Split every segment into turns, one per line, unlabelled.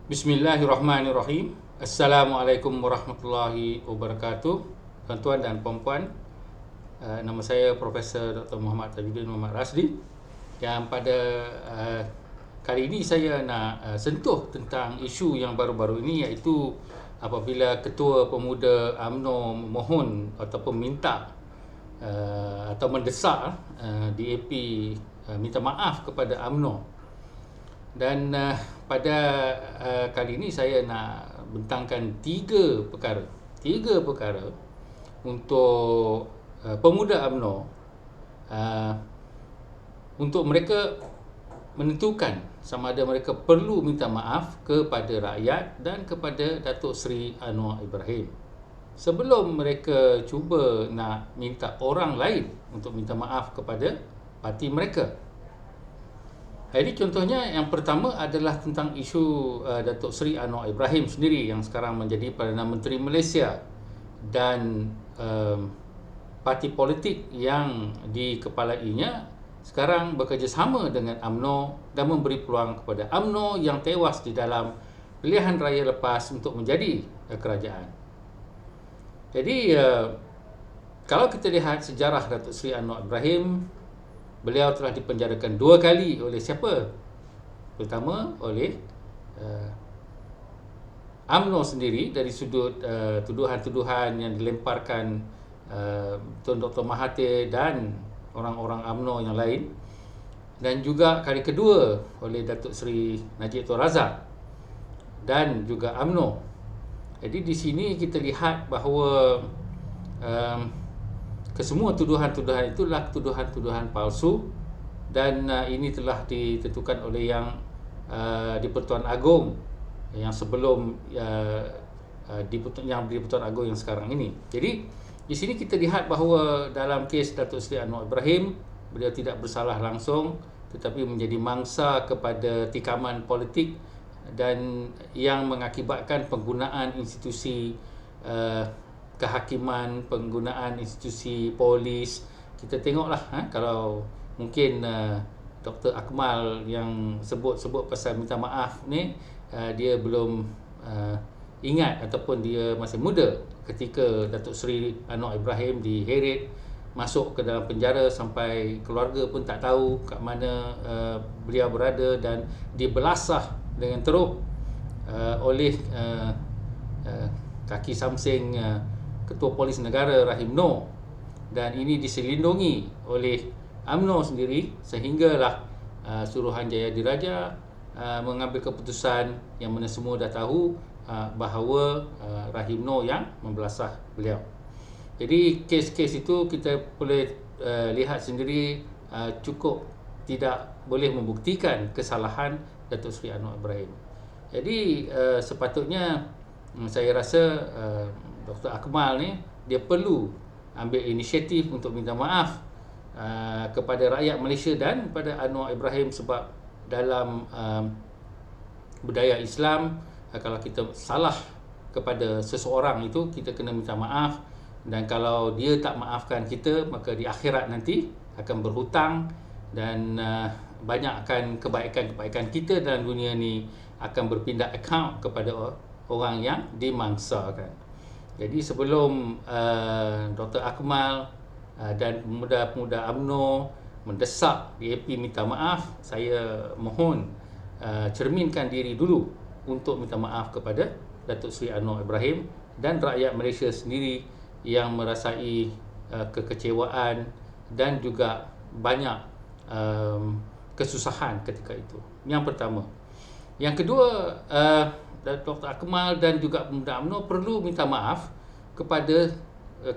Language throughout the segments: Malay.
Bismillahirrahmanirrahim. Assalamualaikum warahmatullahi wabarakatuh. Tuan-tuan dan puan-puan, nama saya Profesor Dr. Muhammad Tajuddin Muhammad Rasdi, yang pada kali ini saya nak sentuh tentang isu yang baru-baru ini, iaitu apabila Ketua Pemuda UMNO memohon ataupun minta atau mendesak DAP minta maaf kepada UMNO. Dan pada kali ini saya nak bentangkan tiga perkara untuk pemuda UMNO, untuk mereka menentukan sama ada mereka perlu minta maaf kepada rakyat dan kepada Datuk Seri Anwar Ibrahim sebelum mereka cuba nak minta orang lain untuk minta maaf kepada parti mereka. Jadi contohnya yang pertama adalah tentang isu Datuk Seri Anwar Ibrahim sendiri yang sekarang menjadi Perdana Menteri Malaysia, dan parti politik yang dikepalainya sekarang bekerjasama dengan UMNO dan memberi peluang kepada UMNO yang tewas di dalam pilihan raya lepas untuk menjadi kerajaan. Jadi kalau kita lihat sejarah Datuk Seri Anwar Ibrahim, beliau telah dipenjarakan 2 kali oleh siapa? Pertama oleh UMNO sendiri dari sudut tuduhan-tuduhan yang dilemparkan Tun Dr. Mahathir dan orang-orang UMNO yang lain, dan juga kali kedua oleh Datuk Seri Najib Tun Razak dan juga UMNO. Jadi di sini kita lihat bahawa kesemua tuduhan-tuduhan itulah tuduhan-tuduhan palsu, dan ini telah ditentukan oleh yang di-Pertuan Agong yang sebelum di-Pertuan Agong yang sekarang ini. Jadi di sini kita lihat bahawa dalam kes Datuk Seri Anwar Ibrahim, beliau tidak bersalah langsung tetapi menjadi mangsa kepada tikaman politik dan yang mengakibatkan penggunaan institusi kehakiman, penggunaan institusi polis. Kita tengoklah kalau mungkin Dr. Akmal yang sebut-sebut pasal minta maaf ni, dia belum ingat ataupun dia masih muda ketika Datuk Seri Anwar Ibrahim diheret masuk ke dalam penjara sampai keluarga pun tak tahu kat mana beliau berada, dan dibelasah dengan teruk oleh kaki samsing Ketua Polis Negara Rahim Noor, dan ini diselindungi oleh UMNO sendiri sehinggalah Suruhanjaya Diraja mengambil keputusan yang mana semua dah tahu bahawa Rahim Noor yang membelasah beliau. Jadi kes-kes itu kita boleh lihat sendiri cukup tidak boleh membuktikan kesalahan Datuk Seri Anwar Ibrahim. Jadi sepatutnya saya rasa Dr. Akmal ni dia perlu ambil inisiatif untuk minta maaf kepada rakyat Malaysia dan kepada Anwar Ibrahim, sebab dalam budaya Islam, kalau kita salah kepada seseorang itu kita kena minta maaf, dan kalau dia tak maafkan kita, maka di akhirat nanti akan berhutang, dan banyak akan kebaikan-kebaikan kita dalam dunia ni akan berpindah akaun kepada orang yang dimangsakan. Jadi sebelum Dr. Akmal dan pemuda-pemuda UMNO mendesak DAP minta maaf, saya mohon cerminkan diri dulu untuk minta maaf kepada Datuk Seri Anwar Ibrahim dan rakyat Malaysia sendiri yang merasai kekecewaan dan juga banyak kesusahan ketika itu. Yang pertama. Yang kedua, Dr. Akmal dan juga pemuda UMNO perlu minta maaf kepada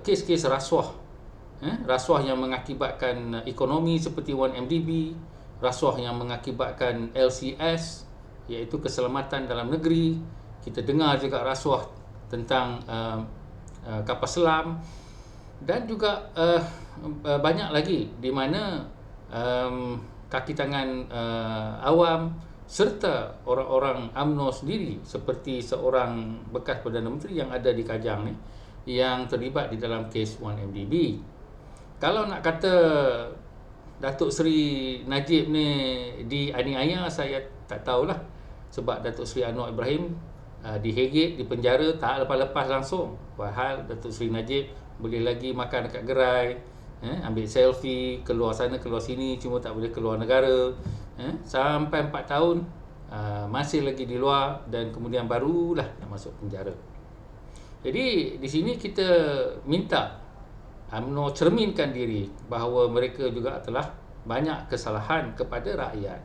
kes-kes rasuah. Rasuah yang mengakibatkan ekonomi seperti 1MDB, rasuah yang mengakibatkan LCS iaitu keselamatan dalam negeri. Kita dengar juga rasuah tentang kapal selam, dan juga banyak lagi di mana kaki tangan awam serta orang-orang UMNO sendiri, seperti seorang bekas Perdana Menteri yang ada di Kajang ni yang terlibat di dalam kes 1MDB. Kalau nak kata Datuk Seri Najib ni dianiaya, saya tak tahulah. sebab Datuk Seri Anwar Ibrahim dihegit, dipenjara, tak lepas-lepas langsung. Padahal Datuk Seri Najib boleh lagi makan dekat gerai, ambil selfie, keluar sana keluar sini, cuma tak boleh keluar negara, sampai 4 tahun masih lagi di luar, dan kemudian barulah nak masuk penjara. Jadi di sini kita minta UMNO cerminkan diri bahawa mereka juga telah banyak kesalahan kepada rakyat.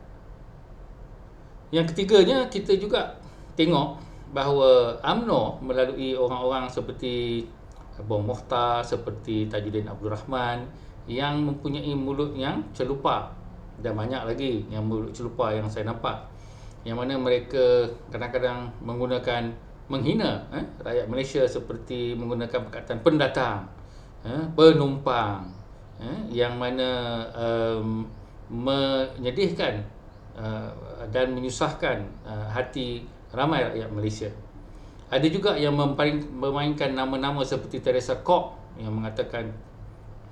Yang ketiganya, kita juga tengok bahawa UMNO melalui orang-orang seperti Bong Mokhtar, seperti Tajuddin Abdul Rahman yang mempunyai mulut yang celupa, dan banyak lagi yang mulut celupa yang saya nampak, yang mana mereka kadang-kadang menghina rakyat Malaysia, seperti menggunakan perkataan pendatang, penumpang, yang mana menyedihkan dan menyusahkan hati ramai rakyat Malaysia. Ada juga yang memainkan nama-nama seperti Teresa Kok, yang mengatakan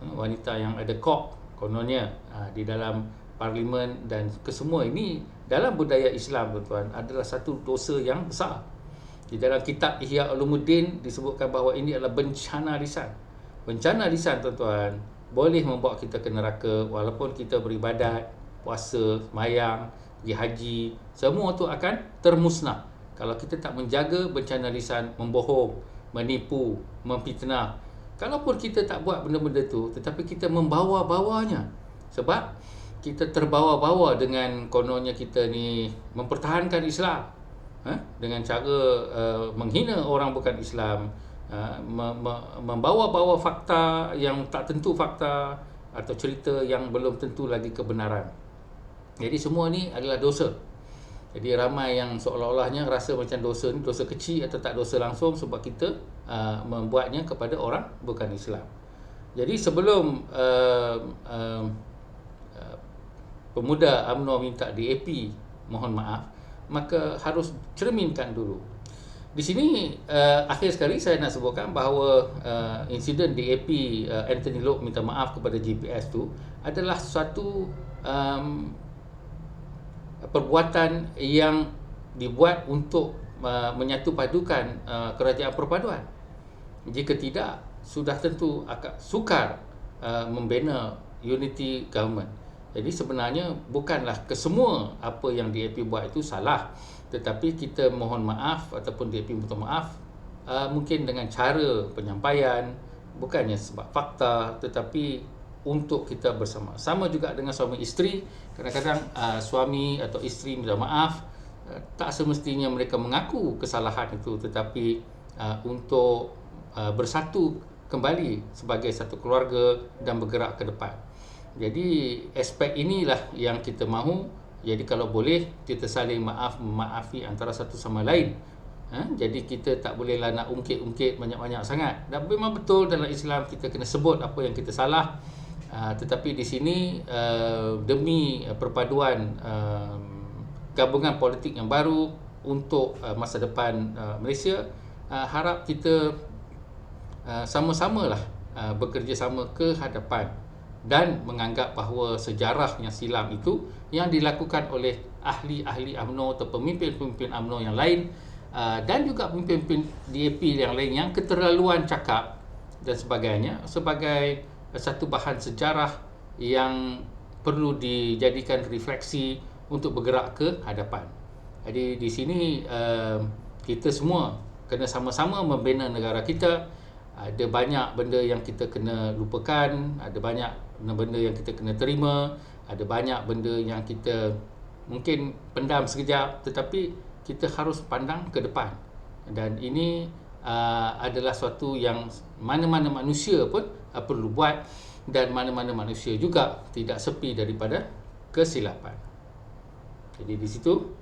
wanita yang ada kok kononnya di dalam parlimen, dan kesemua ini dalam budaya Islam, tuan-tuan, adalah satu dosa yang besar. Di dalam kitab Ihya Ulumuddin disebutkan bahawa ini adalah bencana lisan. Bencana lisan, tuan-tuan, boleh membawa kita ke neraka. Walaupun kita beribadat, puasa, sembahyang, pergi haji, semua tu akan termusnah kalau kita tak menjaga bencana lisan, membohong, menipu, memfitnah. Kalaupun kita tak buat benda-benda tu, tetapi kita membawa-bawanya, sebab kita terbawa-bawa dengan kononnya kita ni mempertahankan Islam, dengan cara menghina orang bukan Islam, membawa-bawa fakta yang tak tentu fakta, atau cerita yang belum tentu lagi kebenaran. Jadi semua ni adalah dosa. Jadi ramai yang seolah-olahnya rasa macam dosa ni dosa kecil atau tak dosa langsung, sebab kita membuatnya kepada orang bukan Islam. Jadi sebelum pemuda UMNO minta DAP mohon maaf, maka harus cerminkan dulu. Di sini akhir sekali saya nak sebutkan bahawa insiden DAP Anthony Loke minta maaf kepada GPS tu adalah suatu perbuatan yang dibuat untuk menyatu padukan kerajaan perpaduan. Jika tidak, sudah tentu akan sukar membina unity government. Jadi sebenarnya bukanlah kesemua apa yang DAP buat itu salah, tetapi kita mohon maaf ataupun DAP minta maaf mungkin dengan cara penyampaian, bukannya sebab fakta, tetapi untuk kita bersama. Sama juga dengan suami isteri, kadang-kadang suami atau isteri minta maaf, tak semestinya mereka mengaku kesalahan itu, tetapi untuk bersatu kembali sebagai satu keluarga dan bergerak ke depan. Jadi aspek inilah yang kita mahu. Jadi kalau boleh kita saling maafi antara satu sama lain. Jadi kita tak bolehlah nak ungkit-ungkit banyak-banyak sangat. Dan memang betul dalam Islam kita kena sebut apa yang kita salah. Tetapi di sini demi perpaduan gabungan politik yang baru untuk masa depan Malaysia, harap kita sama-samalah bekerjasama ke hadapan dan menganggap bahawa sejarah yang silam itu yang dilakukan oleh ahli-ahli UMNO atau pemimpin-pemimpin UMNO yang lain, dan juga pemimpin DAP yang lain yang keterlaluan cakap dan sebagainya, sebagai satu bahan sejarah yang perlu dijadikan refleksi untuk bergerak ke hadapan. Jadi di sini kita semua kena sama-sama membina negara kita. Ada banyak benda yang kita kena lupakan, ada banyak benda yang kita kena terima, ada banyak benda yang kita mungkin pendam sekejap, tetapi kita harus pandang ke depan. Dan ini adalah suatu yang mana-mana manusia pun perlu buat, dan mana-mana manusia juga tidak sepi daripada kesilapan. Jadi di situ,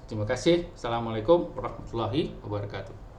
terima kasih. Assalamualaikum warahmatullahi wabarakatuh.